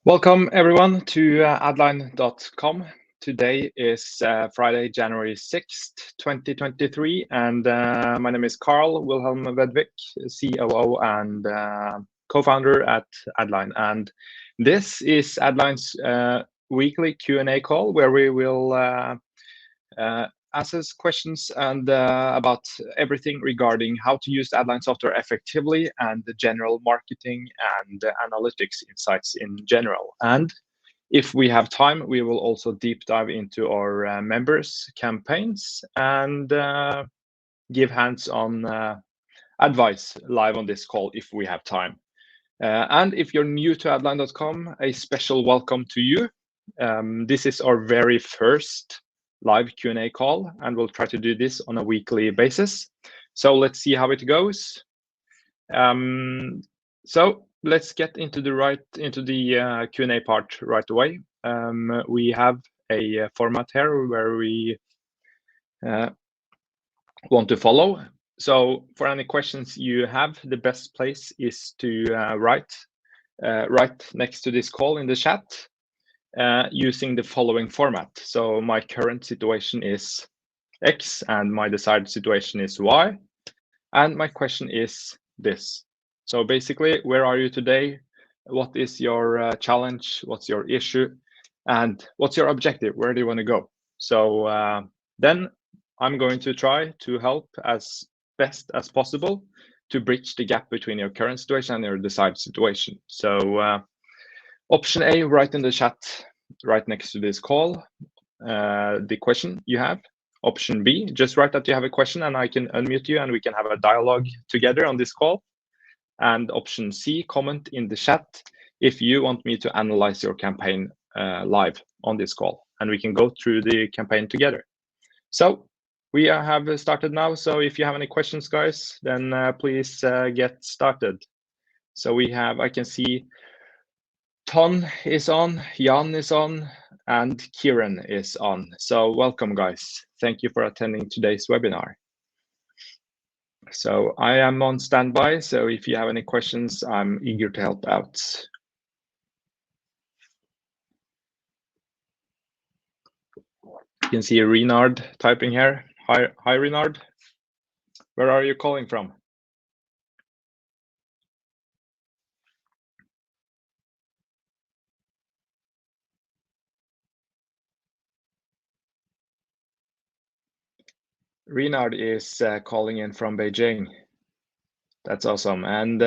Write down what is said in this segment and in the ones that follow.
Welcome everyone to Adline.com. Today is Friday, January 6th, 2023, and my name is Carl Wilhelm Vedvik, COO and co-founder at Adline. And this is Adline's weekly Q&A call where we will answer questions and about everything regarding how to use Adline software effectively and the general marketing and analytics insights in general. And if we have time, we will also deep dive into our members' campaigns and give hands-on advice live on this call if we have time. And if you're new to Adline.com, a special welcome to you. This is our very first live Q&A call, and we'll try to do this on a weekly basis. So let's see how it goes. So let's get into the Q&A part right away. We have a format here where we want to follow. So for any questions you have, the best place is to write next to this call in the chat. Using the following format. So my current situation is X and my desired situation is Y. And my question is this. So basically, where are you today? What is your challenge? What's your issue? And what's your objective? Where do you want to go? So then I'm going to try to help as best as possible to bridge the gap between your current situation and your desired situation. So option A, write in the chat right next to this call the question you have. Option B, just write that you have a question and I can unmute you and we can have a dialogue together on this call. And option C, comment in the chat if you want me to analyze your campaign live on this call and we can go through the campaign together. So we have started now. So if you have any questions, guys, then please get started. So we have, I can see Ton is on, Jan is on, and Kieren is on. So welcome, guys. Thank you for attending today's webinar. So I am on standby. So if you have any questions, I'm eager to help out. You can see Renard typing here. Hi, Renard. Where are you calling from? Renard is calling in from Beijing. That's awesome. And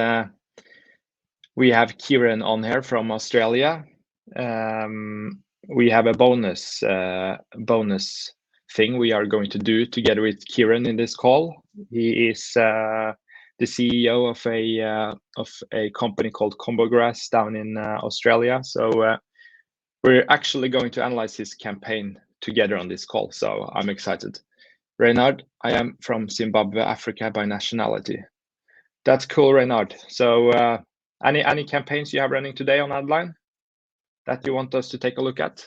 we have Kieren on here from Australia. We have a bonus thing we are going to do together with Kieren in this call. He is the CEO of a company called Kombo down in Australia. So we're actually going to analyze his campaign together on this call. So I'm excited. Reynard, I am from Zimbabwe, Africa by nationality. That's cool, Reynard. So any campaigns you have running today on Adline that you want us to take a look at?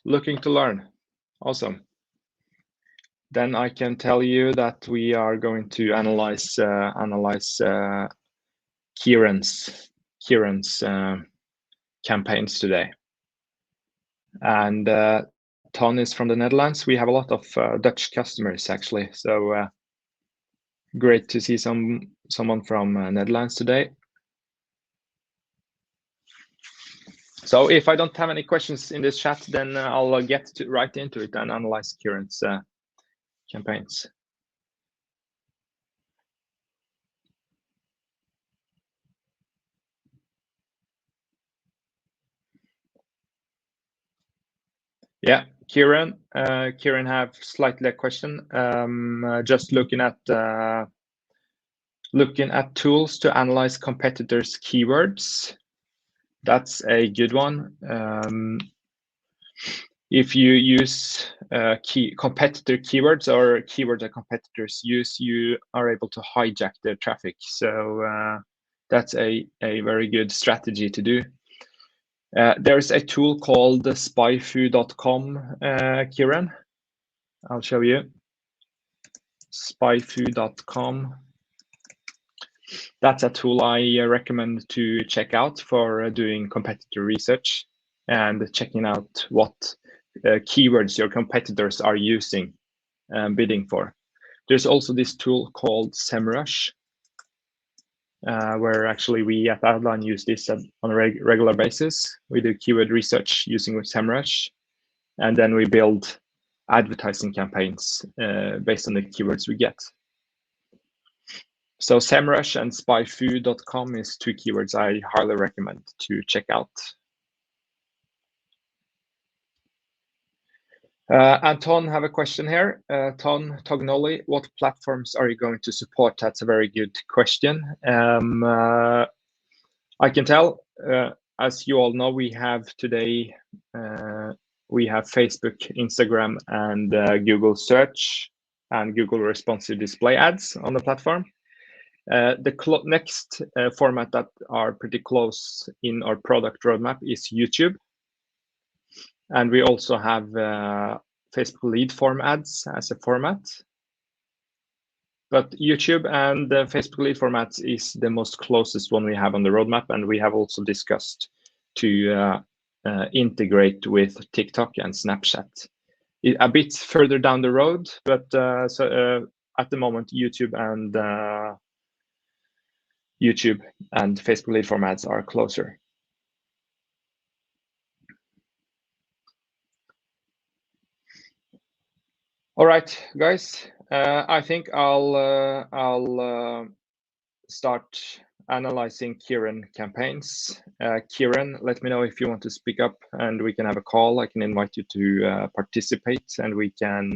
Looking to learn. Awesome. Then I can tell you that we are going to analyze Kieren's campaigns today. And Ton is from the Netherlands. We have a lot of Dutch customers actually. So great to see someone from Netherlands today. So if I don't have any questions in this chat, then I'll get right into it and analyze Kieren's campaigns. Yeah, Kieren have slightly a question. Just looking at tools to analyze competitors' keywords. That's a good one. If you use competitor keywords or keywords that competitors use, you are able to hijack their traffic. So that's a very good strategy to do. There's a tool called spyfu.com, Kieren. I'll show you. spyfu.com. That's a tool I recommend to check out for doing competitor research and checking out what keywords your competitors are using bidding for. There's also this tool called SEMrush, where actually we at Adline use this on a regular basis. We do keyword research using SEMrush, and then we build advertising campaigns based on the keywords we get. So SEMrush and spyfu.com is two keywords I highly recommend to check out. Anton have a question here. Ton Tognoli, what platforms are you going to support? That's a very good question. I can tell, as you all know, we have today, we have Facebook, Instagram, and Google search and Google responsive display ads on the platform. The next format that are pretty close in our product roadmap is YouTube. And we also have Facebook lead form ads as a format. But YouTube and the Facebook lead formats is the most closest one we have on the roadmap. And we have also discussed to integrate with TikTok and Snapchat. A bit further down the road, but at the moment, YouTube and Facebook lead formats are closer. All right, guys. I think I'll start analyzing Kieren campaigns. Kieren, let me know if you want to speak up, and we can have a call. I can invite you to participate, and we can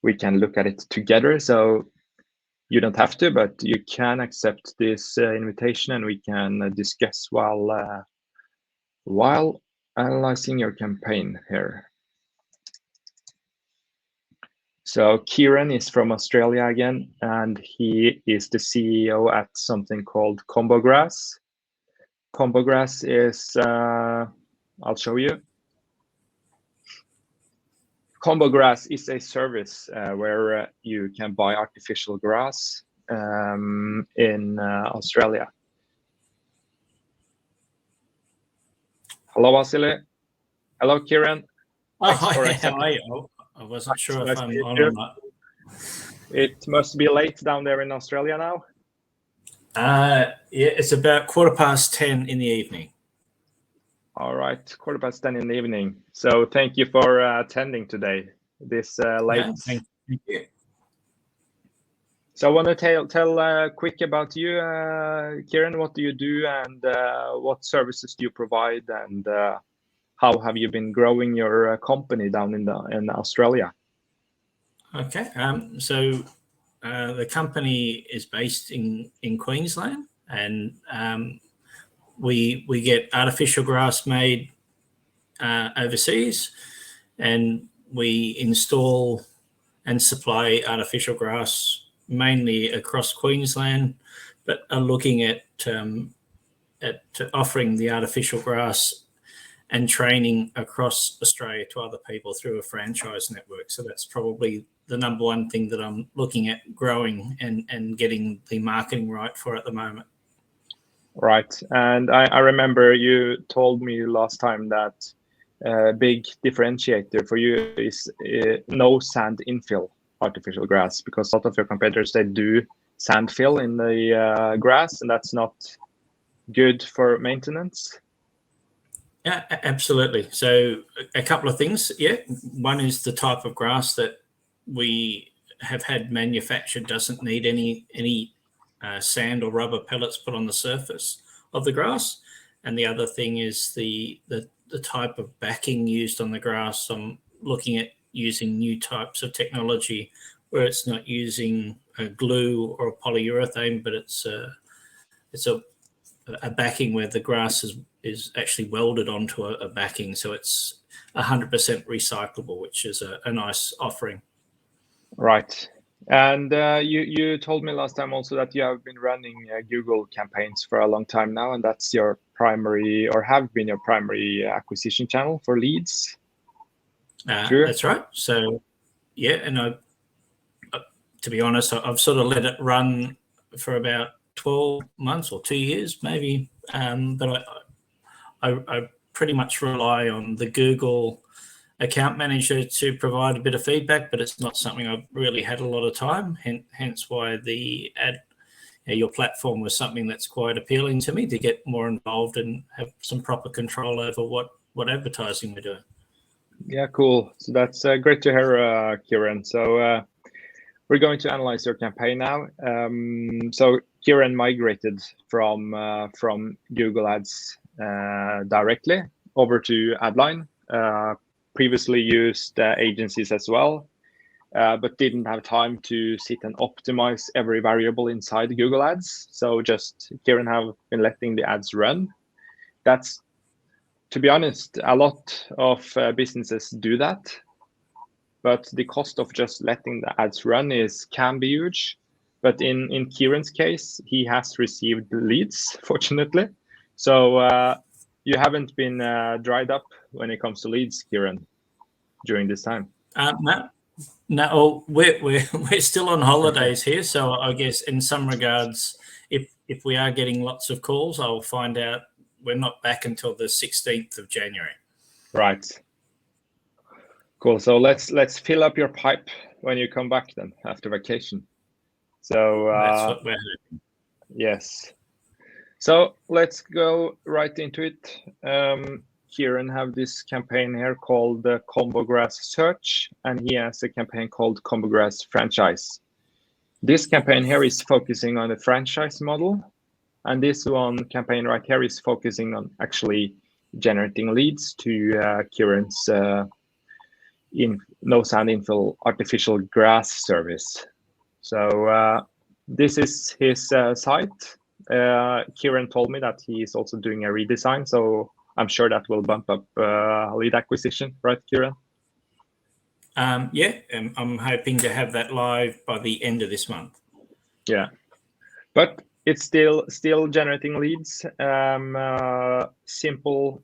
look at it together. So you don't have to, but you can accept this invitation, and we can discuss while analyzing your campaign here. So Kieren is from Australia again, and he is the CEO at something called Kombo. Kombo is, I'll show you. Kombo is a service where you can buy artificial grass in Australia. Hello, Vasily. Hello, Kieren. Oh, hi, how are you? I wasn't sure if I'm on or not. It must be late down there in Australia now. Yeah, it's about 10:15 in the evening. All right, 10:15 in the evening. So thank you for attending today, this late. Yeah, thank you. So I want to tell quick about you, Kieren. What do you do, and what services do you provide, and how have you been growing your company down in Australia? Okay, so the company is based in Queensland, and we get artificial grass made overseas, and we install and supply artificial grass mainly across Queensland, but are looking at offering the artificial grass and training across Australia to other people through a franchise network. So that's probably the number one thing that I'm looking at growing and getting the marketing right for at the moment. Right. And I remember you told me last time that a big differentiator for you is no sand infill artificial grass, because a lot of your competitors, they do sand fill in the grass, and that's not good for maintenance. Yeah, absolutely. So a couple of things. Yeah, one is the type of grass that we have had manufactured doesn't need any sand or rubber pellets put on the surface of the grass, and the other thing is the type of backing used on the grass. I'm looking at using new types of technology where it's not using a glue or a polyurethane, but it's a backing where the grass is actually welded onto a backing, so it's 100% recyclable, which is a nice offering. Right. And you told me last time also that you have been running Google campaigns for a long time now, and that's your primary, or have been your primary acquisition channel for leads. True? That's right. So yeah, and to be honest, I've sort of let it run for about 12 months or 2 years, maybe. But I pretty much rely on the Google account manager to provide a bit of feedback, but it's not something I've really had a lot of time. Hence why the your platform was something that's quite appealing to me, to get more involved and have some proper control over what advertising we're doing. Yeah, cool. So that's great to hear, Kieren. So we're going to analyze your campaign now. So Kieren migrated from Google Ads directly over to Adline. Previously used agencies as well, but didn't have time to sit and optimize every variable inside Google Ads. So just Kieren have been letting the ads run. That's, to be honest, a lot of businesses do that, but the cost of just letting the ads run can be huge. But in Kieren's case, he has received leads, fortunately. So you haven't been dried up when it comes to leads, Kieren, during this time. No, we're still on holidays here, so I guess in some regards, if we are getting lots of calls, I'll find out we're not back until the 16th of January. Right. Cool. So let's fill up your pipe when you come back then after vacation. So that's what we're hoping. Yes. So let's go right into it. Kieren have this campaign here called the Kombo Grass Search, and he has a campaign called Kombo Grass Franchise. This campaign here is focusing on the franchise model, and this one campaign right here is focusing on actually generating leads to Kieren's no sand infill artificial grass service. So this is his site. Kieren told me that he is also doing a redesign, so I'm sure that will bump up lead acquisition, right, Kieren? Yeah, I'm hoping to have that live by the end of this month. Yeah, but it's still generating leads. Simple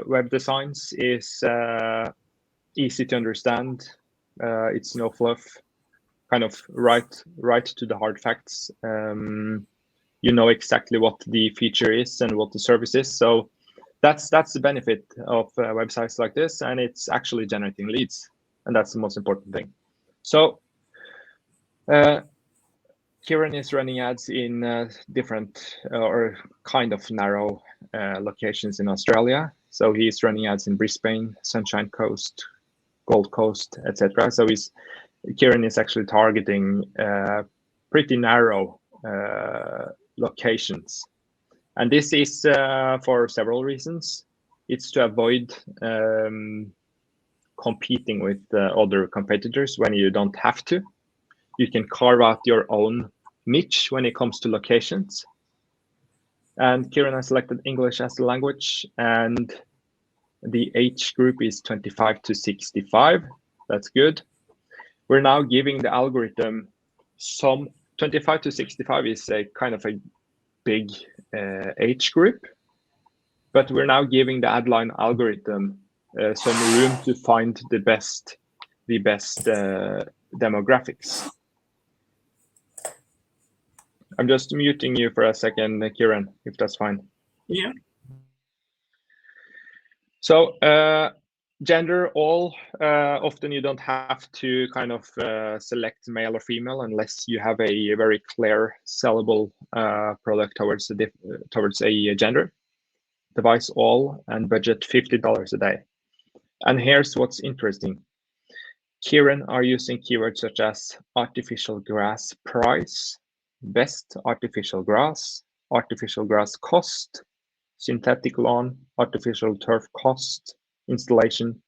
web designs is easy to understand. It's no fluff, kind of right to the hard facts. You know exactly what the feature is and what the service is. So that's the benefit of websites like this, and it's actually generating leads, and that's the most important thing. So Kieren is running ads in different or kind of narrow locations in Australia. So he's running ads in Brisbane, Sunshine Coast, Gold Coast, etc. So Kieren is actually targeting pretty narrow locations, and this is for several reasons. It's to avoid competing with other competitors when you don't have to. You can carve out your own niche when it comes to locations. And Kieren has selected English as the language, and the age group is 25 to 65. That's good. We're now giving the algorithm some 25 to 65 is a kind of a big age group, but we're now giving the Adline algorithm some room to find the best demographics. I'm just muting you for a second, Kieren, if that's fine. Yeah. So gender all, often you don't have to kind of select male or female unless you have a very clear sellable product towards a gender. Device all and budget $50 a day. And here's what's interesting. Kieren are using keywords such as artificial grass price, best artificial grass cost, synthetic lawn, artificial turf cost, installation,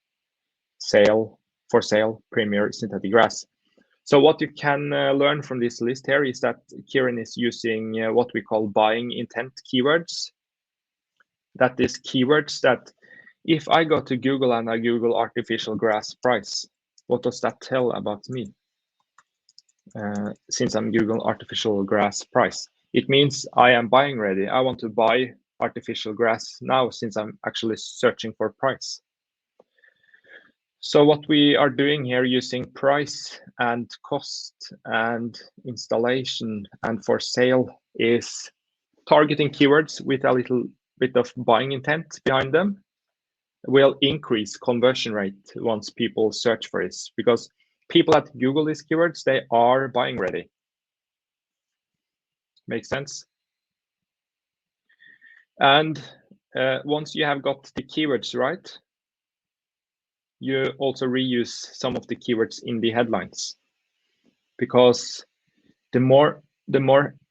for sale, premier synthetic grass. So what you can learn from this list here is that Kieren is using what we call buying intent keywords. That is keywords that if I go to Google and I Google artificial grass price, what does that tell about me? Since I'm Google artificial grass price, it means I am buying ready. I want to buy artificial grass now since I'm actually searching for price. So what we are doing here using price and cost and installation and for sale is targeting keywords with a little bit of buying intent behind them will increase conversion rate once people search for this, because people that Google these keywords, they are buying ready. Makes sense? And once you have got the keywords right, you also reuse some of the keywords in the headlines, because the more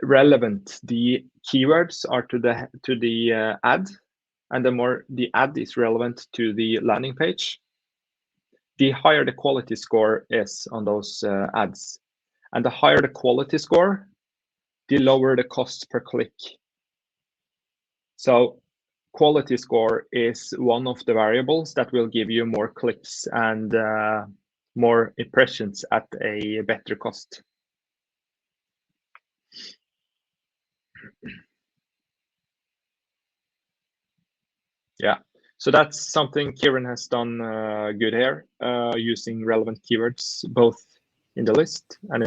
relevant the keywords are to the ad, and the more the ad is relevant to the landing page, the higher the quality score is on those ads. And the higher the quality score, the lower the cost per click. So quality score is one of the variables that will give you more clicks and more impressions at a better cost. Yeah, so that's something Kieren has done good here, using relevant keywords both in the list and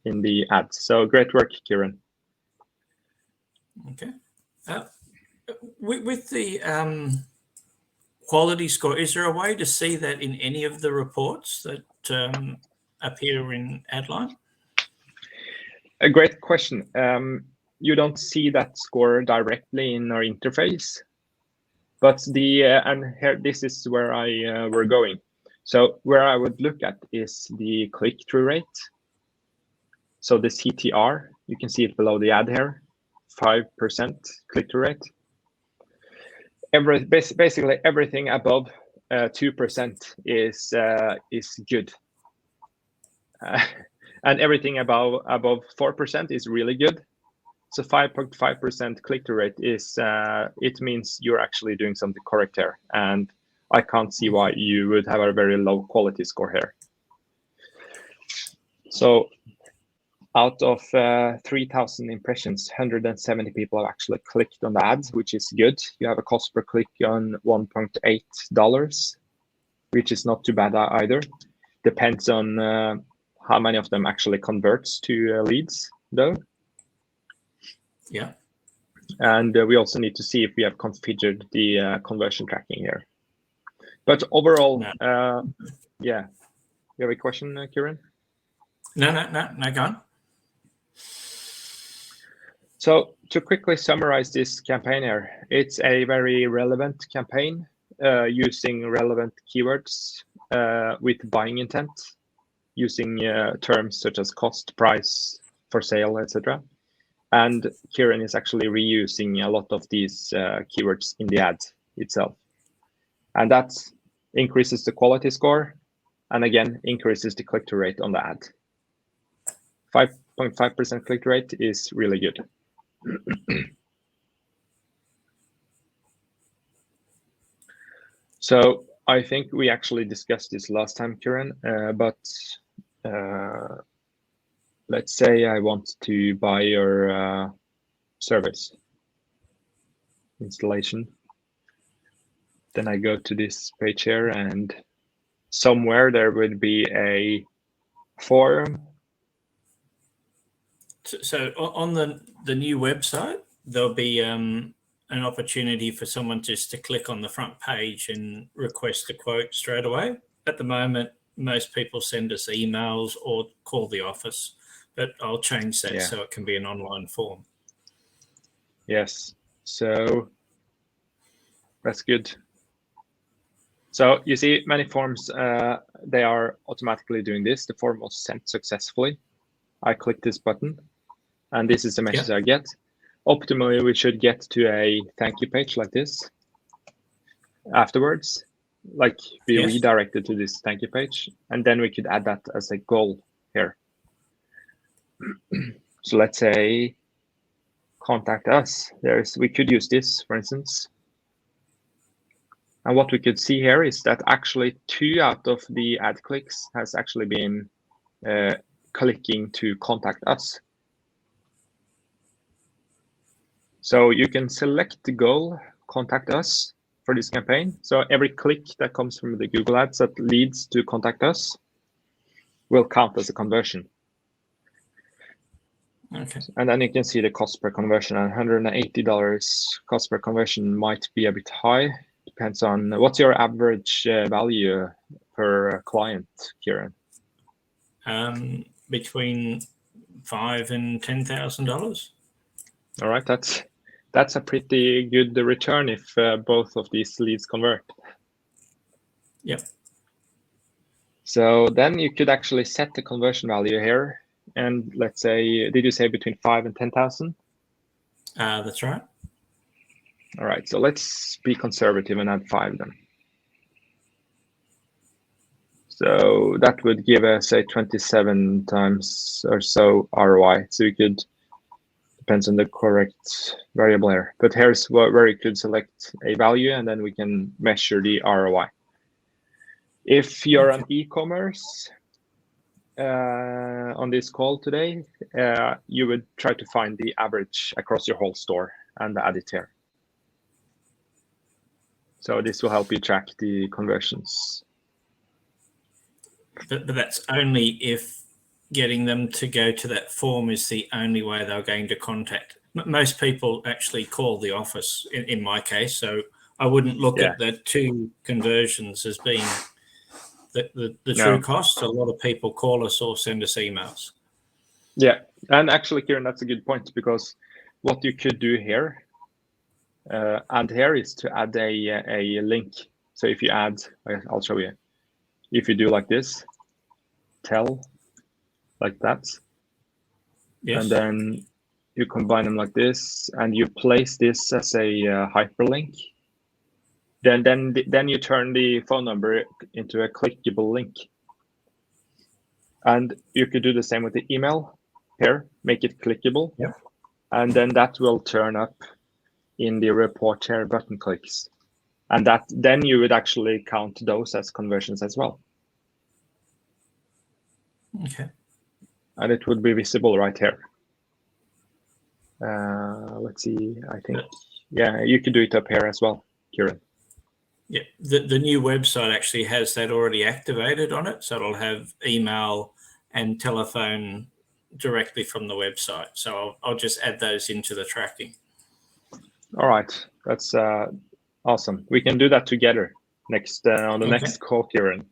in the ads. So great work, Kieren. Okay. With the quality score, is there a way to see that in any of the reports that appear in Adline? A great question. You don't see that score directly in our interface, but and here this is where we're going. So where I would look at is the click-through rate. So the CTR, you can see it below the ad here, 5% click-through rate. Basically everything above 2% is good, and everything above 4% is really good. So 5.5% click-through rate is it means you're actually doing something correct here, and I can't see why you would have a very low quality score here. So out of 3,000 impressions, 170 people have actually clicked on the ads, which is good. You have a cost per click on $1.8, which is not too bad either. Depends on how many of them actually converts to leads, though. Yeah. And we also need to see if we have configured the conversion tracking here. But overall, yeah. You have a question, Kieren? No, go on. So to quickly summarize this campaign here, it's a very relevant campaign using relevant keywords with buying intent, using terms such as cost, price, for sale, etc. And Kieren is actually reusing a lot of these keywords in the ad itself. And that increases the quality score, and again, increases the click-through rate on the ad. 5.5% click-through rate is really good. So I think we actually discussed this last time, Kieren, but let's say I want to buy your service installation. Then I go to this page here, and somewhere there would be a form. So on the new website, there'll be an opportunity for someone just to click on the front page and request a quote straight away. At the moment, most people send us emails or call the office, but I'll change that so it can be an online form. Yes, so that's good. So you see many forms, they are automatically doing this. The form was sent successfully. I click this button, and this is the message I get. Optimally, we should get to a thank you page like this afterwards, like be redirected to this thank you page, and then we could add that as a goal here. So let's say contact us. We could use this, for instance. And what we could see here is that actually 2 out of the ad clicks has actually been clicking to contact us. So you can select the goal, contact us, for this campaign. So every click that comes from the Google Ads that leads to contact us will count as a conversion. Okay. And then you can see the cost per conversion, and $180 cost per conversion might be a bit high. Depends on what's your average value per client, Kieren? Between $5,000 and $10,000. All right, that's a pretty good return if both of these leads convert. Yep. So then you could actually set the conversion value here, and let's say, did you say between 5 and 10,000? That's right. All right, so let's be conservative and add 5 then. So that would give us, say, 27 times or so ROI. So you could, depends on the correct variable here, but here's where you could select a value, and then we can measure the ROI. If you're an e-commerce on this call today, you would try to find the average across your whole store and add it here. So this will help you track the conversions. But that's only if getting them to go to that form is the only way they're going to contact. Most people actually call the office in my case, so I wouldn't look at the 2 conversions as being the true cost. A lot of people call us or send us emails. Yeah, and actually, Kieren, that's a good point, because what you could do here, add here, is to add a link. So if you add, I'll show you. If you do like this, tell, like that, yes, and then you combine them like this, and you place this as a hyperlink. Then you turn the phone number into a clickable link. And you could do the same with the email here, make it clickable. Yep. And then that will turn up in the report here button clicks. And then you would actually count those as conversions as well. Okay. And it would be visible right here. Let's see, I think, yeah, you could do it up here as well, Kieren. Yeah, the new website actually has that already activated on it, so it'll have email and telephone directly from the website. So I'll just add those into the tracking. All right, that's awesome. We can do that together next on the next call, Kieren.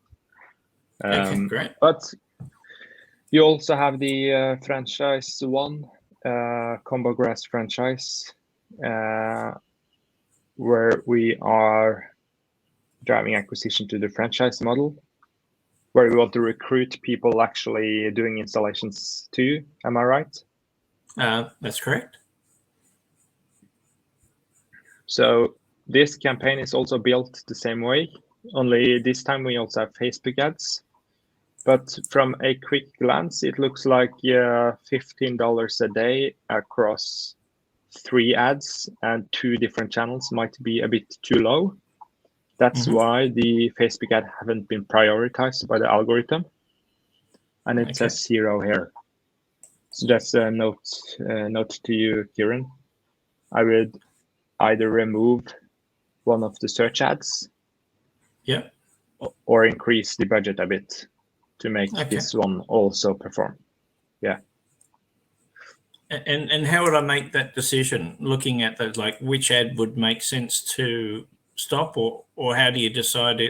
Okay, great. But you also have the franchise one, Kombo Grass franchise, where we are driving acquisition to the franchise model, where we want to recruit people actually doing installations too. Am I right? That's correct. So this campaign is also built the same way, only this time we also have Facebook ads. But from a quick glance, it looks like $15 a day across 3 ads and 2 different channels might be a bit too low. That's why the Facebook ad haven't been prioritized by the algorithm. And it says 0 here. So that's a note to you, Kieren. I would either remove one of the search ads, or increase the budget a bit to make this one also perform. Yeah. And how would I make that decision? Looking at those, like which ad would make sense to stop, or how do you decide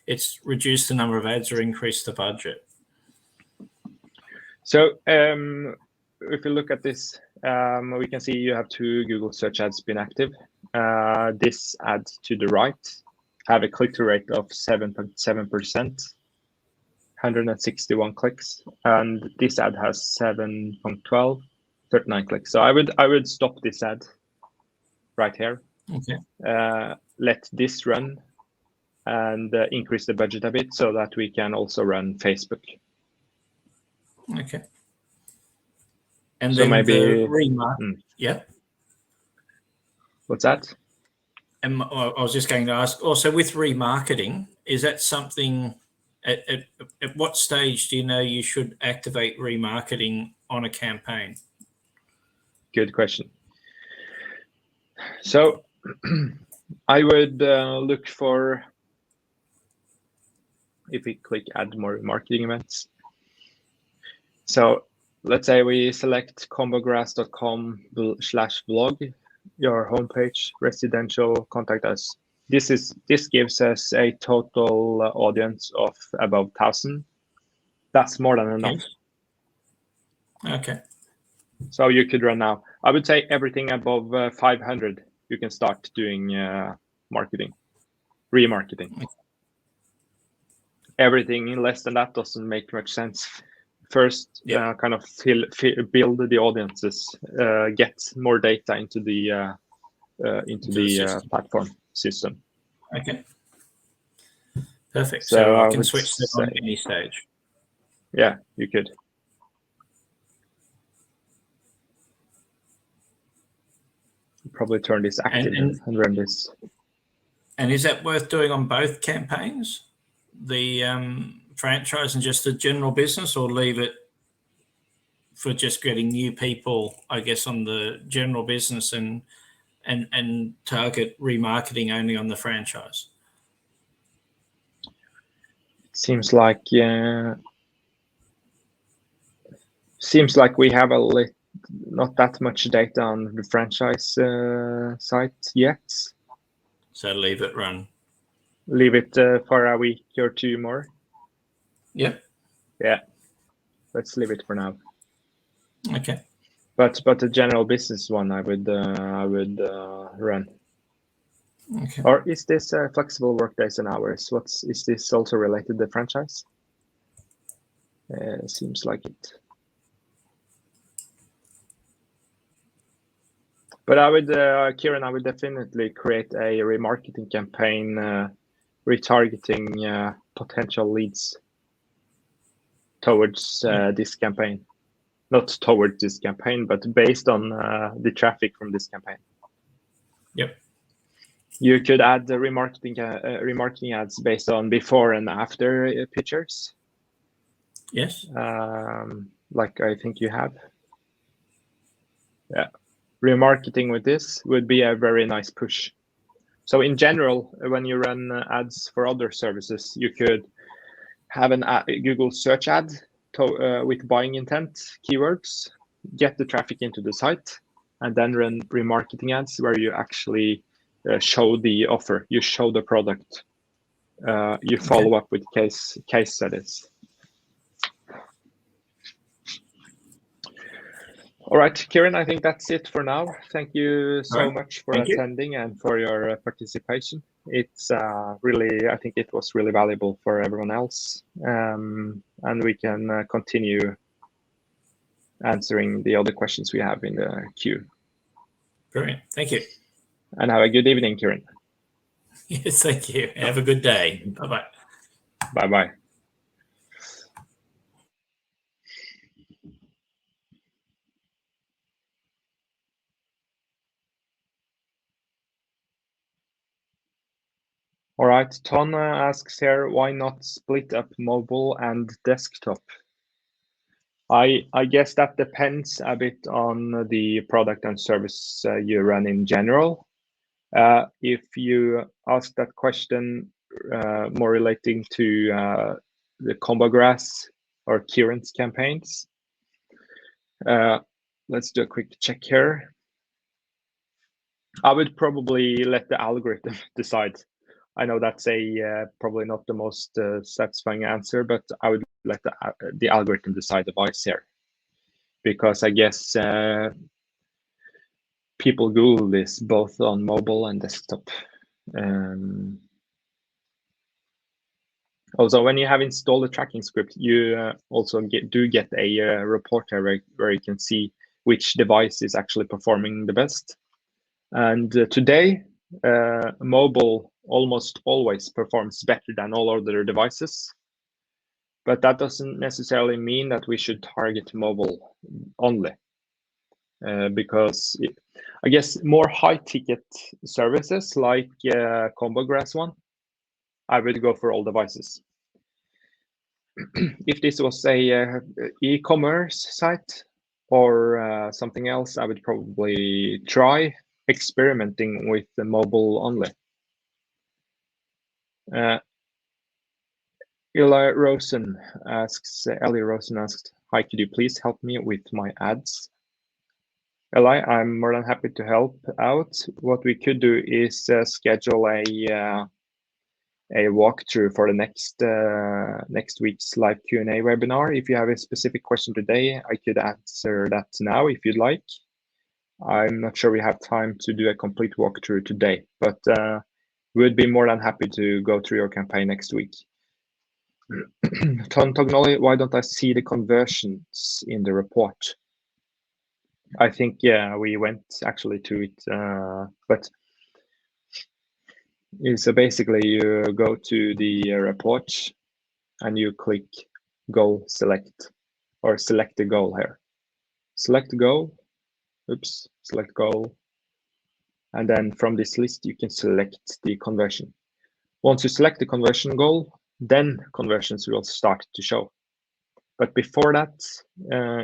it's reduce the number of ads or increase the budget? So if you look at this, we can see you have 2 Google search ads been active. This ad to the right have a click-through rate of 7.7%, 161 clicks, and this ad has 7.12, 39 clicks. So I would stop this ad right here. Let this run and increase the budget a bit so that we can also run Facebook. Okay. And so then maybe the remarketing. Yeah. What's that? And I was just going to ask also, with remarketing, is that something at what stage do you know you should activate remarketing on a campaign? Good question. So I would look for, if we click add more marketing events. So let's say we select kombograss.com/blog, your homepage, residential, contact us. This gives us a total audience of about 1,000. That's more than enough. Yes. Okay. So you could run now. I would say everything above 500, you can start doing marketing, remarketing. Okay. Everything less than that doesn't make much sense. First, Yep. kind of build the audiences, get more data into the platform system. Okay. Perfect. So So I I can would switch that say, on any stage. yeah, you could. Probably turn this active and run this. And is that worth doing on both campaigns, the franchise and just the general business, or leave it for just getting new people, I guess, on the general business and target remarketing only on the franchise? Seems like we have not that much data on the franchise site yet. So leave it run. Leave it for a week or two more. Yep. Yeah, let's leave it for now. Okay. But the general business one, I would run. Okay. Or is this flexible workdays and hours? Is this also related to the franchise? Seems like it. But I would, Kieren, I would definitely create a remarketing campaign, retargeting potential leads towards this campaign. Not towards this campaign, but based on the traffic from this campaign. Yep. You could add the remarketing ads based on before and after pictures. Yes. Like I think you have. Yeah. Remarketing with this would be a very nice push. So in general, when you run ads for other services, you could have a Google search ad with buying intent keywords, get the traffic into the site, and then run remarketing ads where you actually show the offer, you show the product, you follow up with case studies. All right, Kieren, I think that's it for now. Thank you so much for attending and for your participation. It's really, I think it was really valuable for everyone else. And we can continue answering the other questions we have in the queue. Brilliant. Thank you. And have a good evening, Kieren. Yes, thank you. Have a good day. Bye-bye. Bye-bye. All right, Ton asks here, why not split up mobile and desktop? I guess that depends a bit on the product and service you run in general. If you ask that question more relating to the Kombo Grass or Kieren's campaigns, let's do a quick check here. I would probably let the algorithm decide. I know that's probably not the most satisfying answer, but I would let the algorithm decide the voice here, because I guess people Google this both on mobile and desktop. Also, when you have installed the tracking script, you also get a report where you can see which device is actually performing the best. And today, mobile almost always performs better than all other devices. But that doesn't necessarily mean that we should target mobile only. Because I guess more high-ticket services like Kombo Grass one, I would go for all devices. If this was a e-commerce site or something else, I would probably try experimenting with the mobile only. Ellie Rosen asks, hi, could you please help me with my ads? Eli, I'm more than happy to help out. What we could do is schedule a walkthrough for the next week's live Q&A webinar. If you have a specific question today, I could answer that now if you'd like. I'm not sure we have time to do a complete walkthrough today, but we'd be more than happy to go through your campaign next week. Tom Tognoli, why don't I see the conversions in the report? I think, yeah, we went actually to it, but so basically you go to the report and you click goal select, or select the goal here. Select goal, select goal. And then from this list, you can select the conversion. Once you select the conversion goal, then conversions will start to show. But before that,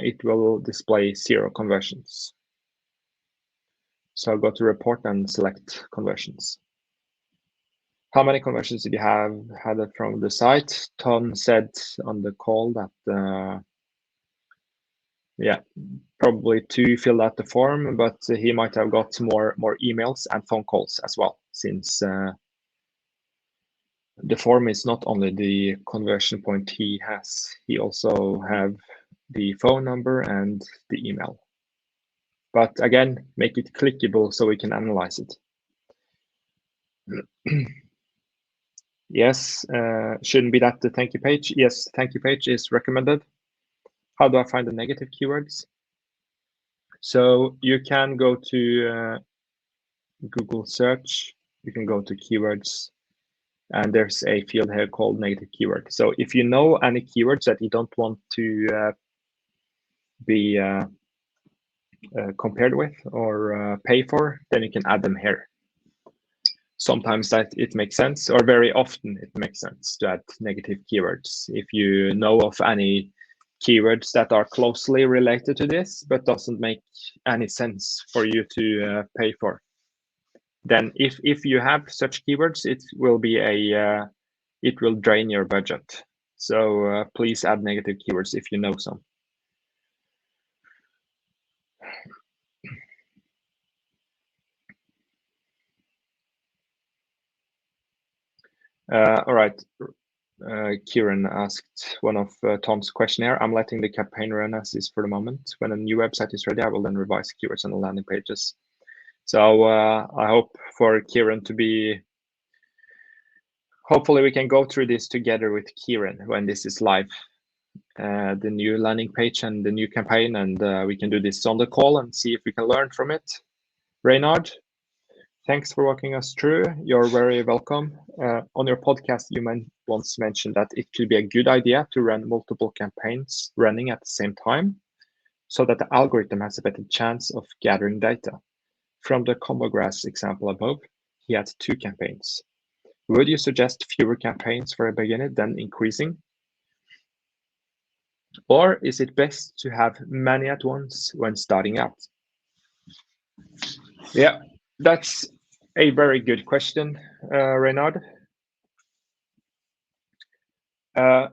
it will display 0 conversions. So I'll go to report and select conversions. How many conversions did you have had from the site? Tom said on the call that, yeah, probably 2 filled out the form, but he might have got more emails and phone calls as well, since the form is not only the conversion point he has, he also have the phone number and the email. But again, make it clickable so we can analyze it. Yes, shouldn't be that the thank you page. Yes, thank you page is recommended. How do I find the negative keywords? So you can go to Google search, you can go to keywords, and there's a field here called negative keyword. So if you know any keywords that you don't want to be compared with or pay for, then you can add them here. Sometimes that it makes sense, or very often it makes sense to add negative keywords. If you know of any keywords that are closely related to this, but doesn't make any sense for you to pay for, then if you have such keywords, it will be it will drain your budget. So please add negative keywords if you know some. All right. Kieren asked one of Tom's questionnaire. I'm letting the campaign run as is for the moment. When a new website is ready, I will then revise keywords on the landing pages. So I hope for Kieren to be, hopefully we can go through this together with Kieren when this is live, the new landing page and the new campaign, and we can do this on the call and see if we can learn from it. Reynard, thanks for walking us through. You're very welcome. On your podcast, you once mentioned that it could be a good idea to run multiple campaigns running at the same time so that the algorithm has a better chance of gathering data. From the Kombo grass example above, he had 2 campaigns. Would you suggest fewer campaigns for a beginner than increasing? Or is it best to have many at once when starting out? Yeah, that's a very good question, Reynard. I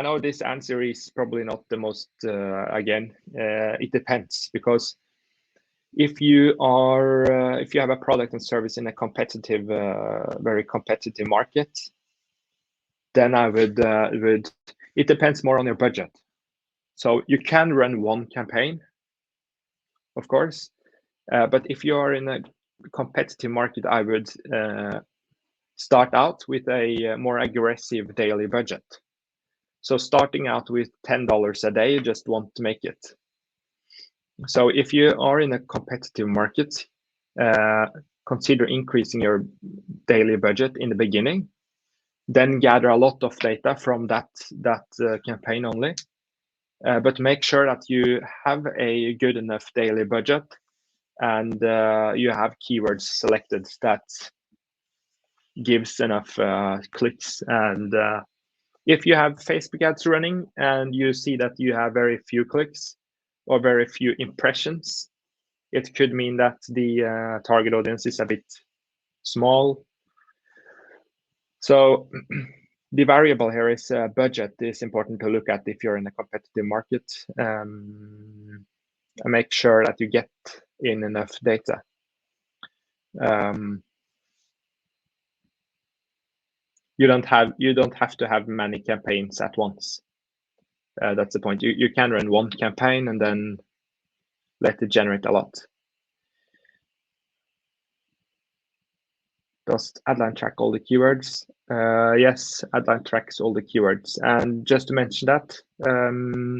know this answer is probably not the most, again, it depends, because if you have a product and service in a competitive, very competitive market, then I would, it depends more on your budget. So you can run 1 campaign, of course, but if you are in a competitive market, I would start out with a more aggressive daily budget. So starting out with $10 a day, you just want to make it. So if you are in a competitive market, consider increasing your daily budget in the beginning, then gather a lot of data from that campaign only. But make sure that you have a good enough daily budget and you have keywords selected that gives enough clicks. And if you have Facebook ads running and you see that you have very few clicks or very few impressions, It could mean that the target audience is a bit small. So the variable here is budget is important to look at if you're in a competitive market. And make sure that you get in enough data. You don't have to have many campaigns at once. That's the point. You can run one campaign and then let it generate a lot. Does Adline track all the keywords? Yes, Adline tracks all the keywords. And just to mention that,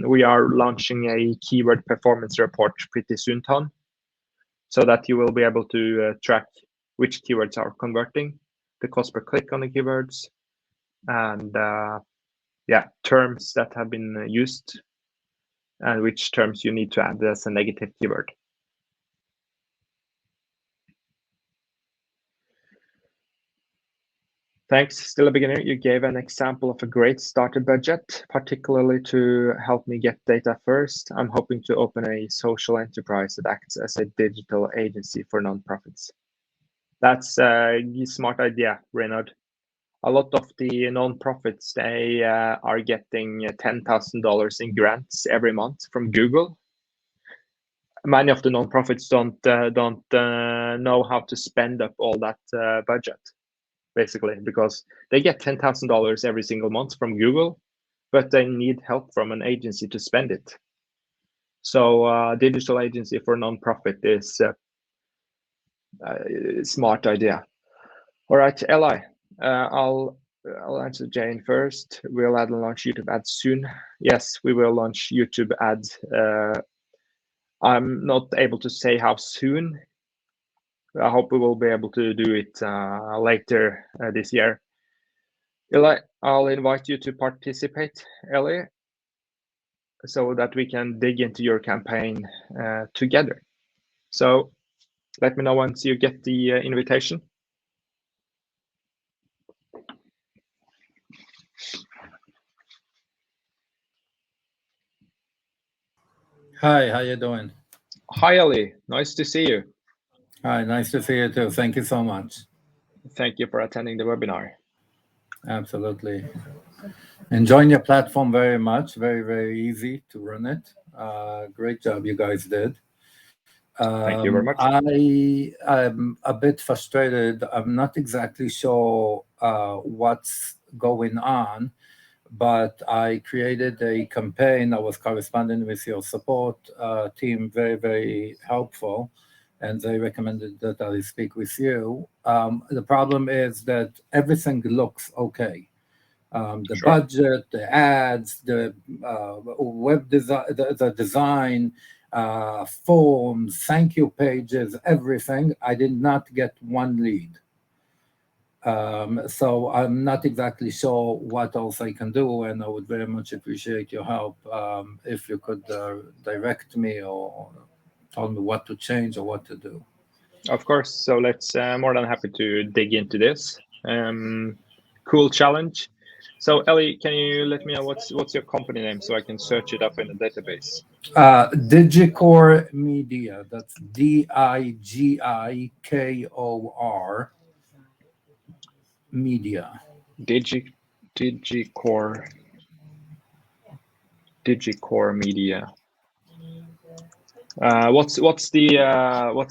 we are launching a keyword performance report pretty soon, Tom, so that you will be able to track which keywords are converting, the cost per click on the keywords, and terms that have been used, and which terms you need to add as a negative keyword. Thanks. Still a beginner. You gave an example of a great starter budget, particularly to help me get data first. I'm hoping to open a social enterprise that acts as a digital agency for nonprofits. That's a smart idea, Reynard. A lot of the nonprofits, they are getting $10,000 in grants every month from Google. Many of the nonprofits don't know how to spend up all that budget, basically, because they get $10,000 every single month from Google, but they need help from an agency to spend it. So digital agency for nonprofit is a smart idea. All right, Eli, I'll answer Jane first. Will Adline launch YouTube ads soon? Yes, we will launch YouTube ads. I'm not able to say how soon. I hope we will be able to do it later this year. Eli, I'll invite you to participate, Eli, so that we can dig into your campaign together. So let me know once you get the invitation. Hi, how you doing? Hi, Eli. Nice to see you. Hi, nice to see you too. Thank you so much. Thank you for attending the webinar. Absolutely. Enjoying your platform very much. Very, very easy to run it. Great job you guys did. Thank you very much. I'm a bit frustrated. I'm not exactly sure what's going on, but I created a campaign. I was corresponding with your support team, very, very helpful, and they recommended that I speak with you. The problem is that everything looks okay. The Sure. budget, the ads, the web design, the design, forms, thank you pages, everything. I did not get one lead. So I'm not exactly sure what else I can do, and I would very much appreciate your help if you could direct me or tell me what to change or what to do. Of course. So let's more than happy to dig into this. Cool challenge. So Ellie, can you let me know what's your company name so I can search it up in the database? Digikor Media. That's Digikor Media. Digikor Media. What's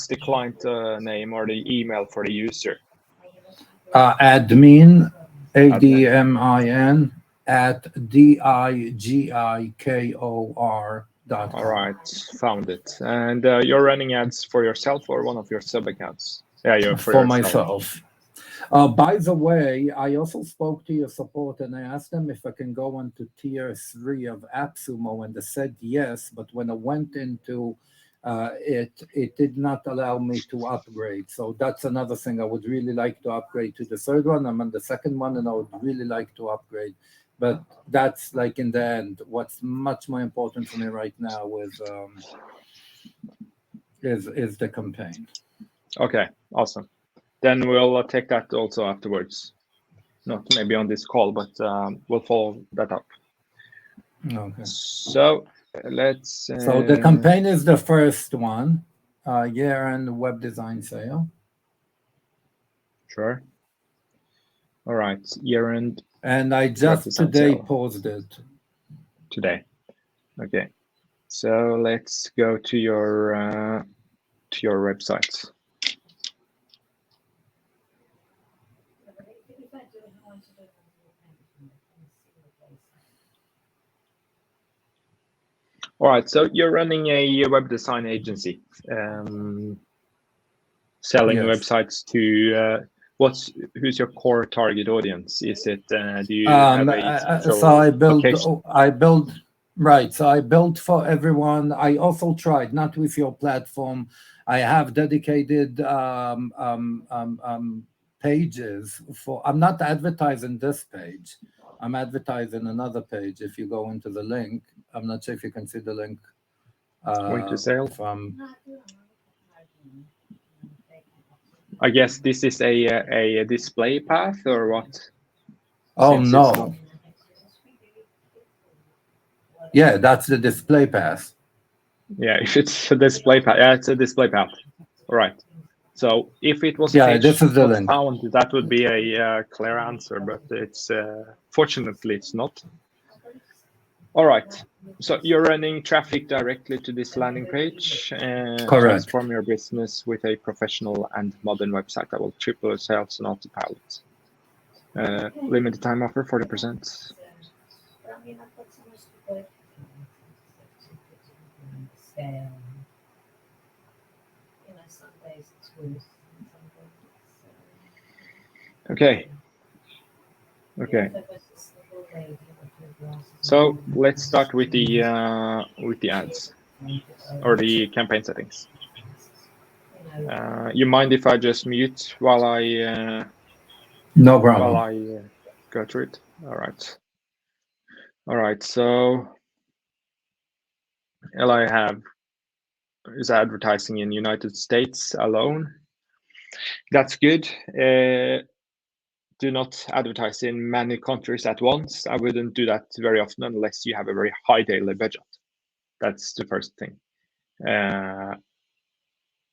the client name or the email for the user? Admin, ADMIN at DIGIKOR.com. All right, found it. And you're running ads for yourself or one of your sub accounts? Yeah, you're for myself. By the way, I also spoke to your support and I asked them if I can go on to tier 3 of AppSumo, and they said yes, but when I went into it did not allow me to upgrade. So that's another thing. I would really like to upgrade to the third one. I'm on the second one and I would really like to upgrade. But that's like in the end. What's much more important for me right now is the campaign. Okay, awesome. Then we'll take that also afterwards. Not maybe on this call, but we'll follow that up. Okay. So let's. So the campaign is the first one. year-end web design sale. Sure. All right, year-end. And I just today paused it. Today. Okay. So let's go to your website. All right, so you're running a web design agency, selling websites to who's your core target audience? Is it do you have a so I build right. So I built for everyone. I also tried not with your platform. I have dedicated pages for. I'm not advertising this page. I'm advertising another page. If you go into the link, I'm not sure if you can see the link. Point to sale from. I guess this is a display path or what? Oh no. Yeah, that's the display path. Yeah, if it's a display path, yeah, it's a display path. All right. So if it was a page this is the not link. found, that would be a clear answer, but it's fortunately it's not. All right. So you're running traffic directly to this landing page. Correct. Transform your business with a professional and modern website that will triple sales on autopilot. Limited time offer, 40%. Okay. So let's start with the ads or the campaign settings. You mind if I just mute while I no problem. while I go through it? All right. So Eli is advertising in United States alone. That's good. Do not advertise in many countries at once. I wouldn't do that very often unless you have a very high daily budget. That's the first thing.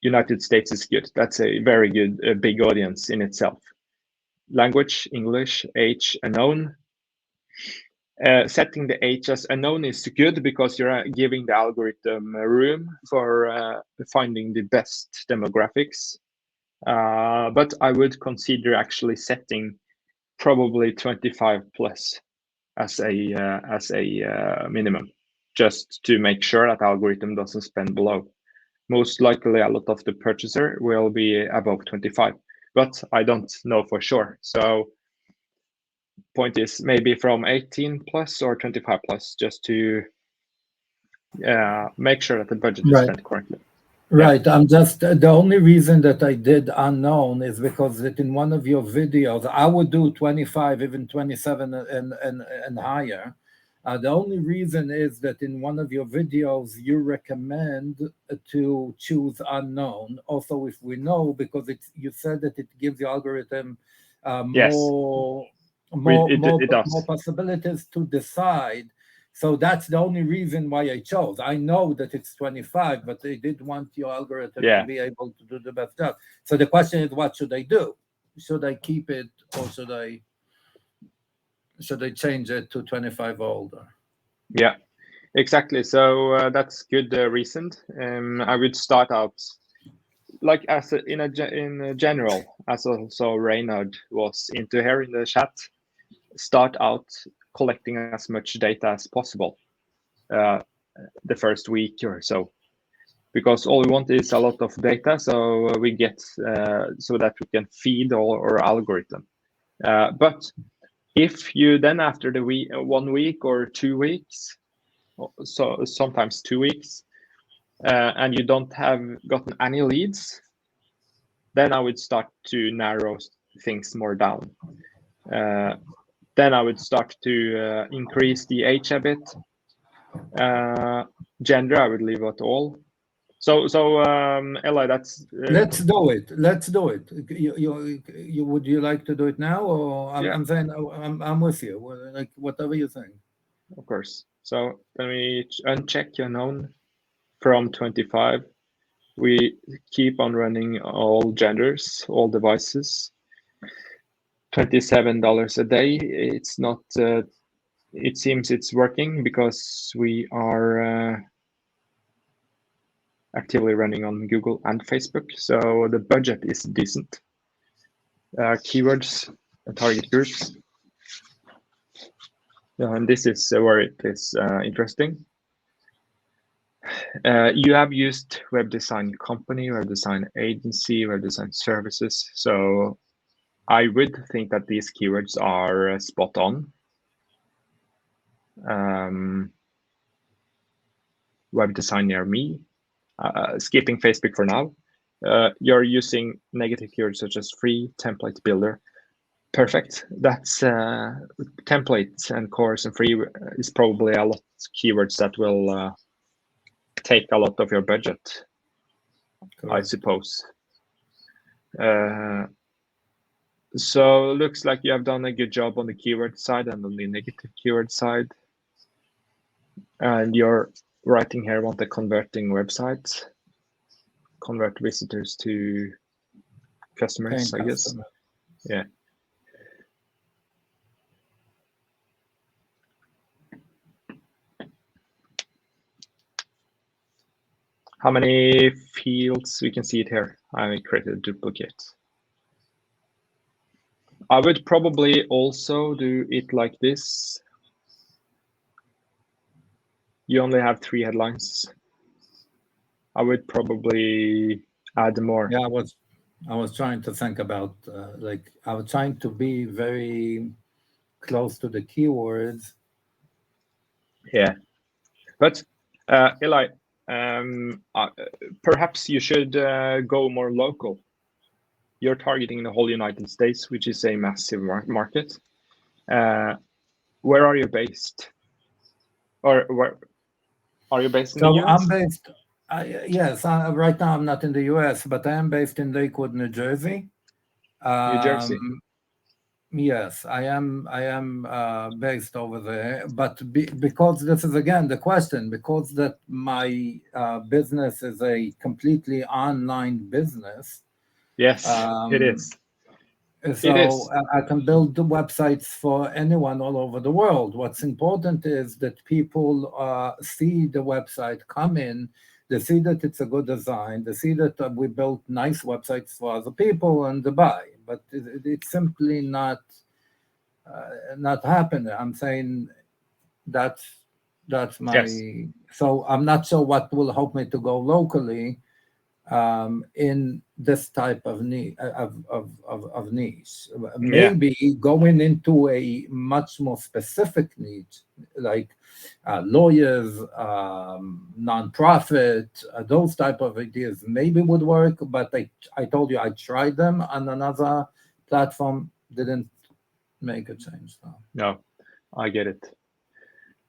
United States is good. That's a very good, big audience in itself. Language, English, age, unknown. Setting the age as unknown is good because you're giving the algorithm room for finding the best demographics. But I would consider actually setting probably 25 plus as a minimum, just to make sure that algorithm doesn't spend below. Most likely, a lot of the purchaser will be above 25, but I don't know for sure. So, point is maybe from 18 plus or 25 plus, just to make sure that the budget is spent correctly. Right. Yeah. I'm just the only reason that I did unknown is because that in one of your videos I would do 25, even 27 and higher. The only reason is that in one of your videos you recommend to choose unknown. Also, if we know, because you said that it gives the algorithm more possibilities to decide. So that's the only reason why I chose. I know that it's 25, but they did want your algorithm to be able to do the best job. So the question is, what should I do? Should I keep it or should I change it to 25 or older? Yeah, exactly. So that's good reason. I would start out like in general, as also Reynard was into here in the chat. Start out collecting as much data as possible the first week or so, because all we want is a lot of data, so we get so that we can feed our algorithm. But if you then after the 1 week or 2 weeks, so sometimes 2 weeks, and you don't have gotten any leads, then I would start to narrow things more down. Then I would start to increase the age a bit. Gender, I would leave at all. So Eli, that's. Let's do it. You would you like to do it now, or I'm saying I'm with you. Like whatever you think. Of course. So let me uncheck your known from 25 We keep on running all genders, all devices. $27 a day. It's not. It seems it's working because we are actively running on Google and Facebook, so the budget is decent. Keywords and target groups. And this is where it is interesting. You have used web design company, web design agency, web design services. So I would think that these keywords are spot on. Web design near me, skipping Facebook for now. You're using negative keywords such as free, template builder. Perfect. That's templates and course and free is probably a lot of keywords that will take a lot of your budget, I suppose. So looks like you have done a good job on the keyword side and on the negative keyword side. And you're writing here about the converting websites, convert visitors to customers, I guess. Yeah. How many fields? We can see it here. I created a duplicate. I would probably also do it like this. You only have 3 headlines. I would probably add more. Yeah, I was trying to think about I was trying to be very close to the keywords. Yeah, but Eli, perhaps you should go more local. You're targeting the whole United States, which is a massive market. Where are you based? Or where are you based in the US? I'm based. Yes, right now I'm not in the US, but I am based in Lakewood, New Jersey. New Jersey. Yes, I am based over there, but because this is again the question, because that my business is a completely online business. Yes, it is. So it is. I can build the websites for anyone all over the world. What's important is that people see the website, come in, they see that it's a good design, they see that we built nice websites for other people and they buy. But it's simply not happening. I'm saying that's my. Yes. So I'm not sure what will help me to go locally in this type of niche. Maybe going into a much more specific niche, like lawyers, nonprofit, those type of ideas maybe would work. But I told you I tried them on another platform, didn't make a change. No, I get it.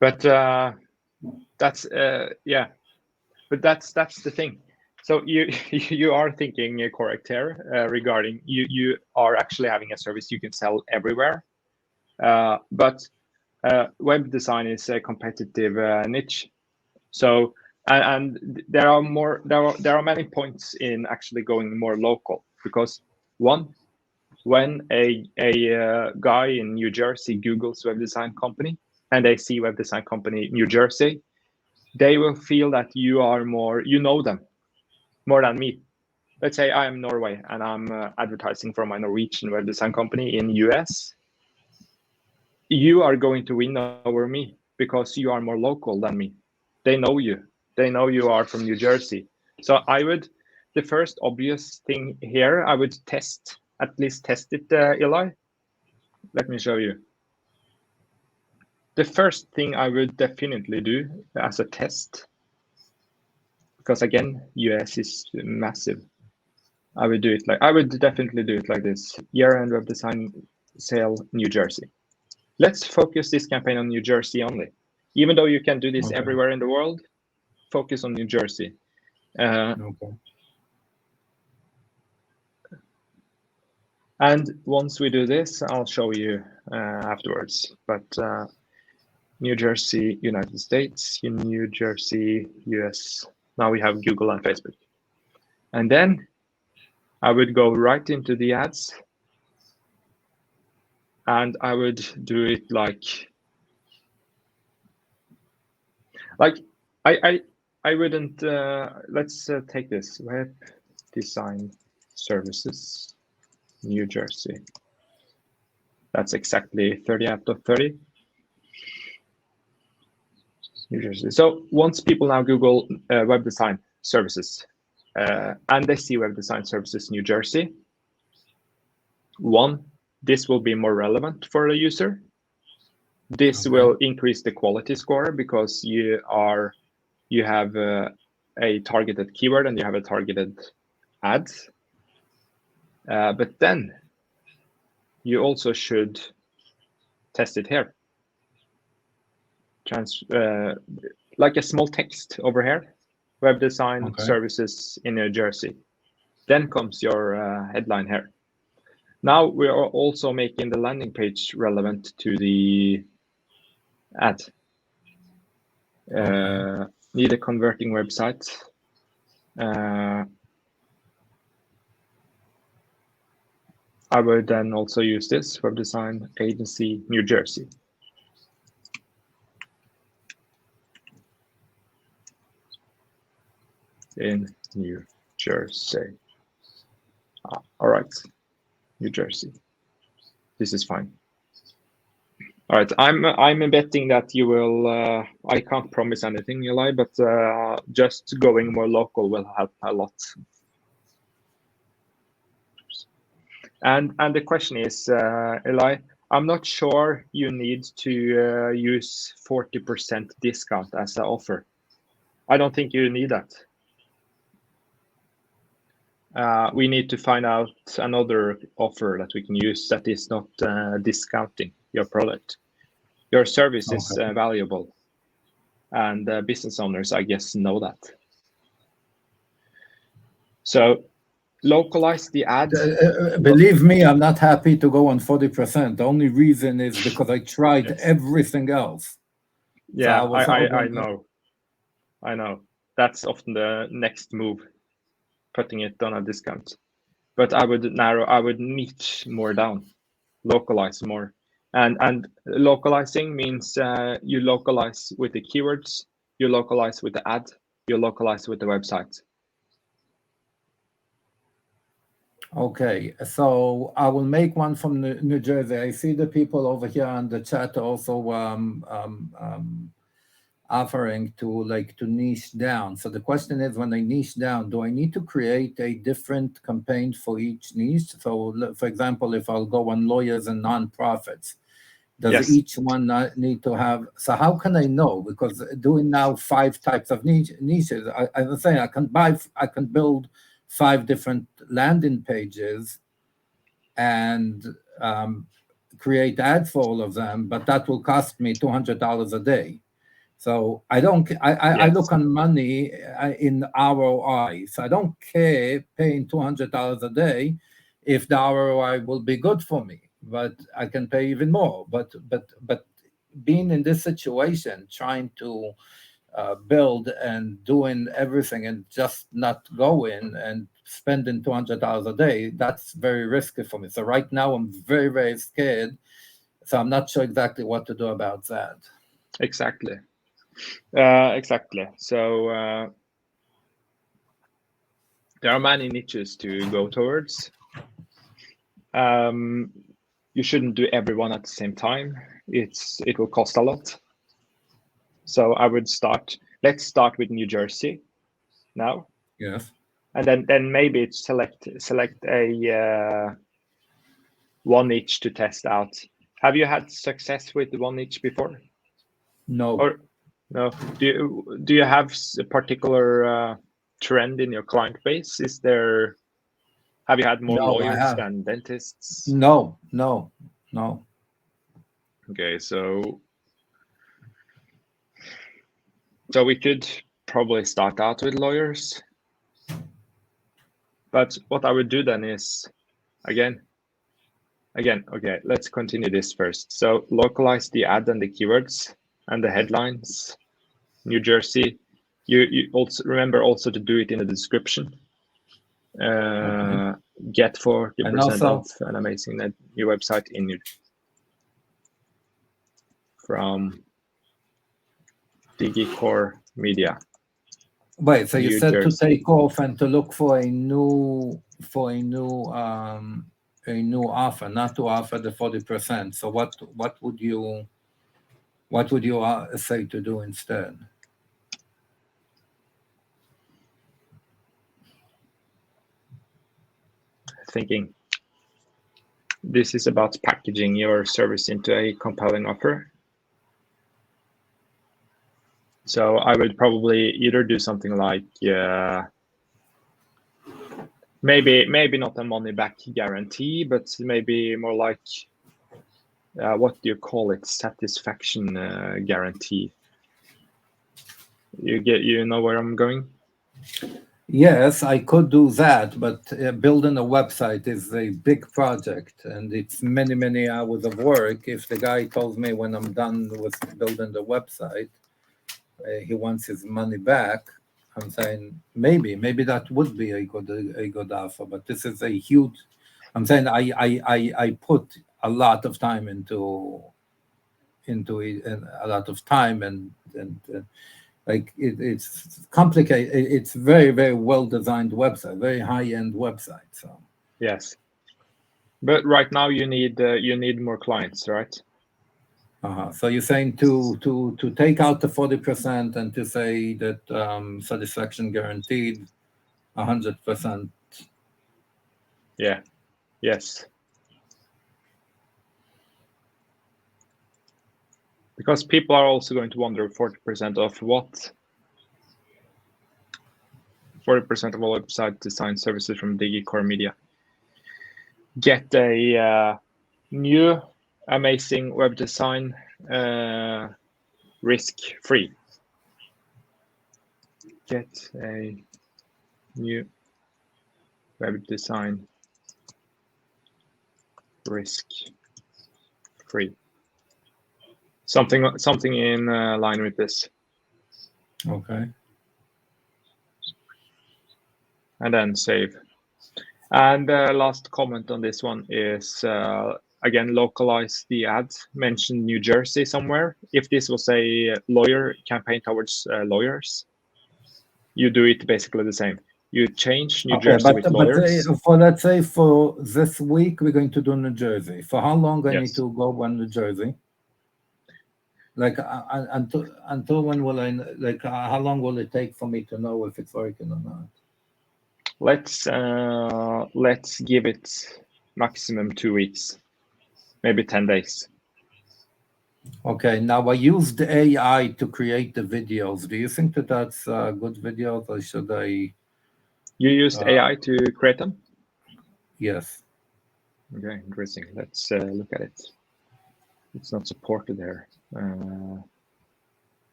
But that's yeah. But that's the thing. So you are thinking correct here regarding you are actually having a service you can sell everywhere, but web design is a competitive niche. So and there are many points in actually going more local, because one, when a guy in New Jersey Googles web design company and they see web design company New Jersey, they will feel that you are more, you know them more than me. Let's say I am Norway and I'm advertising for my Norwegian web design company in US. You are going to win over me because you are more local than me. They know you. They know you are from New Jersey. So the first obvious thing here, I would at least test it, Eli. Let me show you. The first thing I would definitely do as a test, because again, US is massive. I would definitely do it like this. Year-end web design sale, New Jersey. Let's focus this campaign on New Jersey only. Even though you can do this everywhere in the world, focus on New Jersey. And once we do this, I'll show you afterwards. But New Jersey, United States, New Jersey, US. Now we have Google and Facebook. And then I would go right into the ads, and I would do it like I wouldn't. Let's take this web design services, New Jersey. That's exactly 30 out of 30. New Jersey. So once people now Google web design services and they see web design services New Jersey, one, this will be more relevant for the user. This will increase the quality score because you have a targeted keyword and you have a targeted ads. But then you also should test it here. Like a small text over here, web design services in New Jersey. Then comes your headline here. Now we are also making the landing page relevant to the ad. Need a converting website. I would then also use this web design agency New Jersey. In New Jersey. All right, New Jersey. This is fine. All right, I'm betting that you will. I can't promise anything, Eli, but just going more local will help a lot. And the question is, Eli, I'm not sure you need to use 40% discount as an offer. I don't think you need that. We need to find out another offer that we can use that is not discounting your product. Your service is valuable, and business owners, I guess, know that. So localize the ad. Believe me, I'm not happy to go on 40%. The only reason is because I tried everything else. Yeah, so I know. That's often the next move, putting it on a discount. But I would niche more down, localize more. And localizing means you localize with the keywords, you localize with the ad, you localize with the website. Okay, so I will make one from New Jersey. I see the people over here on the chat also offering to niche down. So the question is, when I niche down, do I need to create a different campaign for each niche? So for example, if I'll go on lawyers and nonprofits, does each one need to have? So how can I know? Because doing now 5 types of niches, I was saying I can build 5 different landing pages and create ads for all of them, but that will cost me $200 a day. So I look on money in ROI. So I don't care paying $200 a day if the ROI will be good for me, but I can pay even more. But being in this situation, trying to build and doing everything and just not going and spending $200 a day, that's very risky for me. So right now I'm very, very scared. So I'm not sure exactly what to do about that. Exactly. So there are many niches to go towards. You shouldn't do everyone at the same time. It will cost a lot. So I would let's start with New Jersey now. Yes. And then maybe it's select a one niche to test out. Have you had success with one niche before? No. Or no? Do you have a particular trend in your client base? Have you had more lawyers than dentists? No. Okay, so we could probably start out with lawyers. But what I would do then is, again, okay, let's continue this first. So localize the ad and the keywords and the headlines. New Jersey. You also remember also to do it in the description. Get 40% also, off an amazing new website from Digikor Media. Wait, so you New said Jersey. to take off and to look for a new offer, not to offer the 40%. So what would you say to do instead? Thinking this is about packaging your service into a compelling offer. So I would probably either do something like maybe not a money back guarantee, but maybe more like what do you call it? Satisfaction guarantee. You know where I'm going? Yes, I could do that, but building a website is a big project and it's many hours of work. If the guy tells me when I'm done with building the website, he wants his money back, I'm saying maybe that would be a good offer. But this is a huge. I'm saying I put a lot of time into it, and a lot of time and like it's complicated. It's very well designed website, very high end website. So yes, but right now you need more clients, right? So you're saying to take out the 40% and to say that satisfaction guaranteed 100%. Yeah. Yes. Because people are also going to wonder 40% of what? 40% of all website design services from Digikor Media. Get a new amazing web design risk-free. Get a new web design risk-free. Something in line with this. Okay. And then save. And last comment on this one is, again, localize the ads. Mention New Jersey somewhere. If this was a lawyer campaign towards lawyers, you do it basically the same. You change New Jersey with lawyers. But let's say for this week, we're going to do New Jersey. For how long I Yes. need to go on New Jersey? Like until when will I? Like how long will it take for me to know if it's working or not? Let's give it maximum 2 weeks, maybe 10 days. Okay, now I used AI to create the videos. Do you think that that's good videos, or should I? You used AI to create them? Yes. Okay, interesting. Let's look at it. It's not supported there.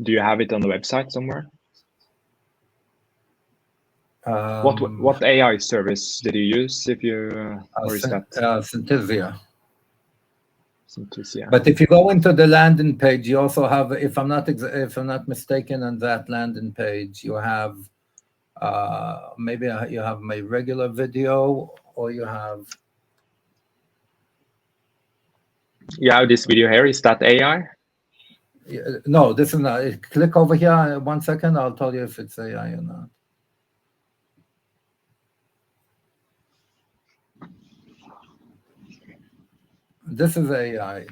Do you have it on the website somewhere? What AI service did you use? If you or is that Synthesia? Synthesia. But if you go into the landing page, you also have, if I'm not mistaken, on that landing page, you have maybe you have my regular video, or you have. Yeah, this video here, is that AI? No, this is not. Click over here 1 second. I'll tell you if it's AI or not. This is AI.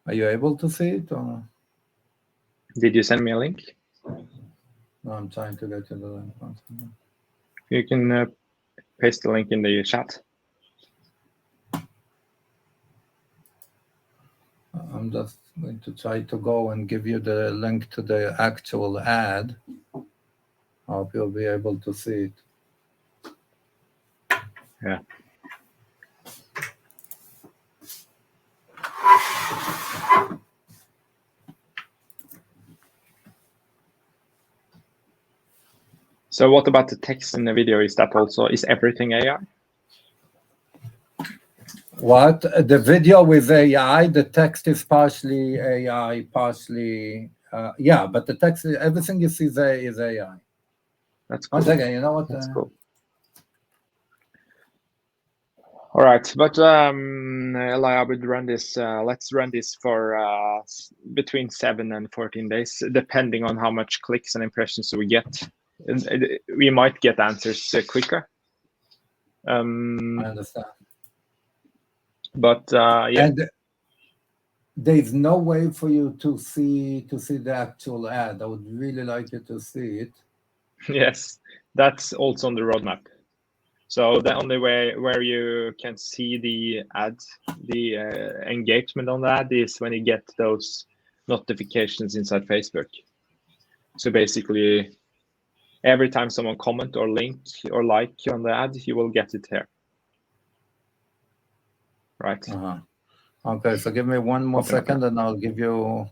Are you able to see it? Or? Did you send me a link? No, I'm trying to get to the link. You can paste the link in the chat. I'm just going to try to go and give you the link to the actual ad. I hope you'll be able to see it. Yeah. So what about the text in the video? Is everything AI? What? The video with AI, the text is partially AI, partially, yeah, but the text, everything you see there is AI. That's cool. One second, you know what? That's cool. All right, but Eli, I would run this. Let's run this for between 7 and 14 days, depending on how much clicks and impressions we get. We might get answers quicker. I understand. But yeah. And there's no way for you to see the actual ad. I would really like you to see it. Yes, that's also on the roadmap. So the only way where you can see the ad, the engagement on the ad is when you get those notifications inside Facebook. So basically, every time someone comment or link or like on the ad, you will get it here. Right. Okay, so give me one more second, and I'll give you.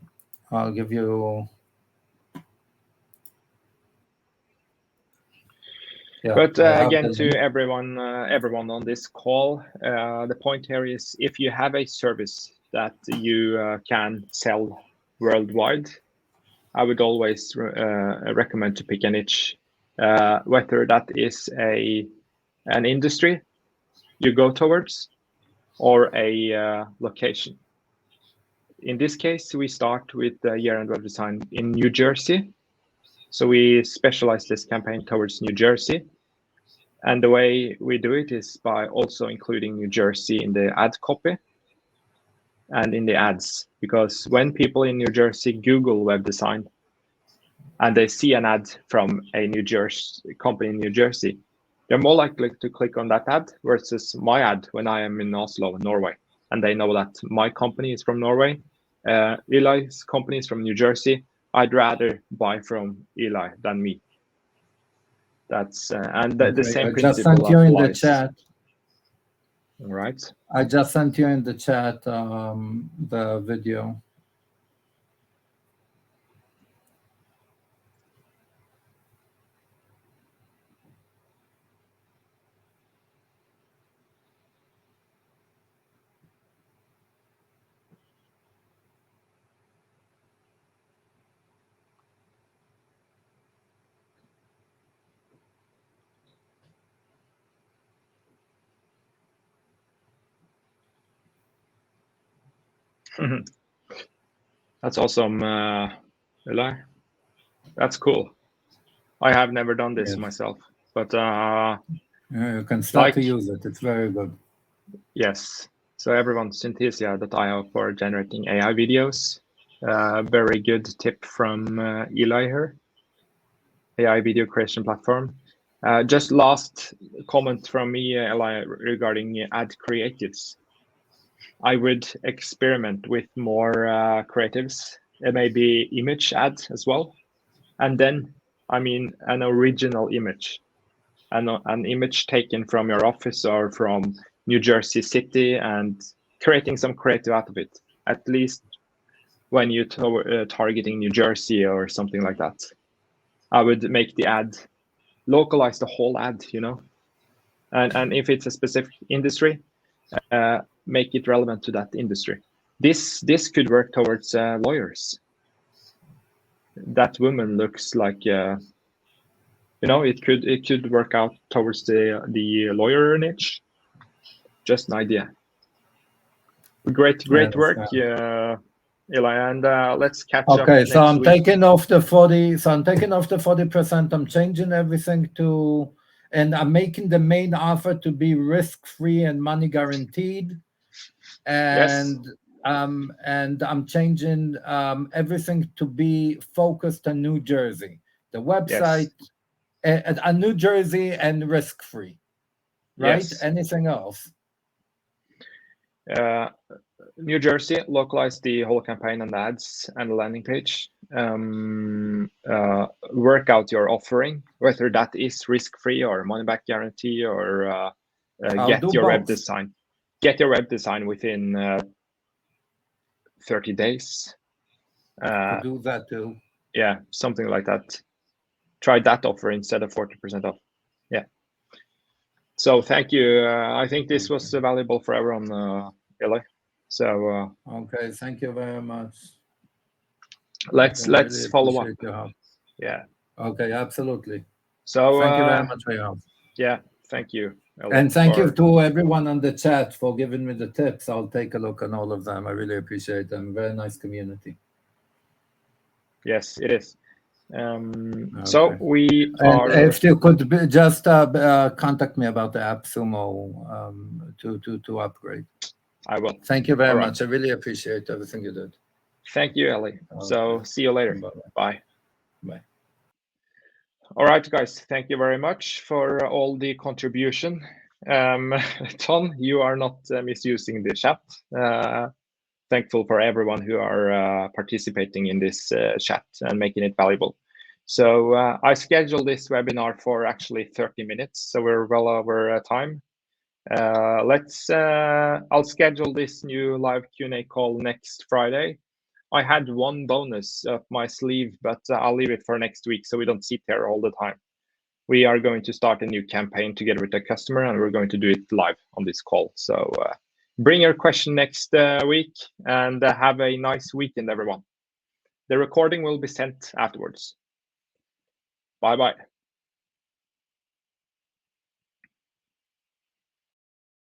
Yeah, but again, to everyone on this call, the point here is if you have a service that you can sell worldwide, I would always recommend to pick a niche, whether that is an industry you go towards or a location. In this case, we start with year-end web design in New Jersey. So we specialize this campaign towards New Jersey. And the way we do it is by also including New Jersey in the ad copy and in the ads. Because when people in New Jersey Google web design and they see an ad from a New Jersey company in New Jersey, they're more likely to click on that ad versus my ad when I am in Oslo, Norway. And they know that my company is from Norway, Eli's company is from New Jersey. I'd rather buy from Eli than me. That's and the same principle just sent you applies. In the chat. All right. I just sent you in the chat the video. That's awesome, Eli. That's cool. I have never done this myself, but you can start to use it. It's very good. Yes. So everyone, Synthesia.io for generating AI videos. Very good tip from Eli here. AI video creation platform. Just last comment from me, Eli, regarding ad creatives. I would experiment with more creatives, maybe image ad as well. And then, I mean, an original image, an image taken from your office or from New Jersey City and creating some creative out of it, at least when you're targeting New Jersey or something like that. I would make the ad, localize the whole ad, you know, and if it's a specific industry, make it relevant to that industry. This could work towards lawyers. That woman looks like, you know, it could work out towards the lawyer niche. Just an idea. Great work, Eli, and let's catch up. Okay, so I'm week. taking off the 40. So I'm taking off the 40%. I'm changing everything to, and I'm making the main offer to be risk-free and money guaranteed. And yes. And I'm changing everything to be focused on New Jersey. The website, a New Jersey and risk-free, right? Yes. Anything else? New Jersey, localize the whole campaign and ads and the landing page. Work out your offering, whether that is risk-free or money-back guarantee, or get your web design. Get your web design within 30 days. Do that too. Yeah, something like that. Try that offer instead of 40% off. Yeah. So thank you. I think this was valuable for everyone, Eli. So okay, thank you very much. Let's really follow up. Your help. Yeah. Okay, absolutely. So thank you very much for your help. Yeah, thank you. Eli, and thank you to everyone on the chat for giving me the tips. I'll take a look on all of them. I really appreciate them. Very nice community. Yes, it is. Okay. So we and if you could just contact me about the AppSumo to upgrade. I will. Thank you very much. I really appreciate everything you did. Thank you, Eli. Okay. So see you later. Bye. Bye. All right, guys. Thank you very much for all the contribution. Ton, you are not misusing the chat. Thankful for everyone who are participating in this chat and making it valuable. So I scheduled this webinar for actually 30 minutes, so we're well over time. I'll schedule this new live Q&A call next Friday. I had one bonus up my sleeve, but I'll leave it for next week so we don't sit here all the time. We are going to start a new campaign together with the customer, and we're going to do it live on this call. So bring your question next week, and have a nice weekend, everyone. The recording will be sent afterwards. Bye-bye.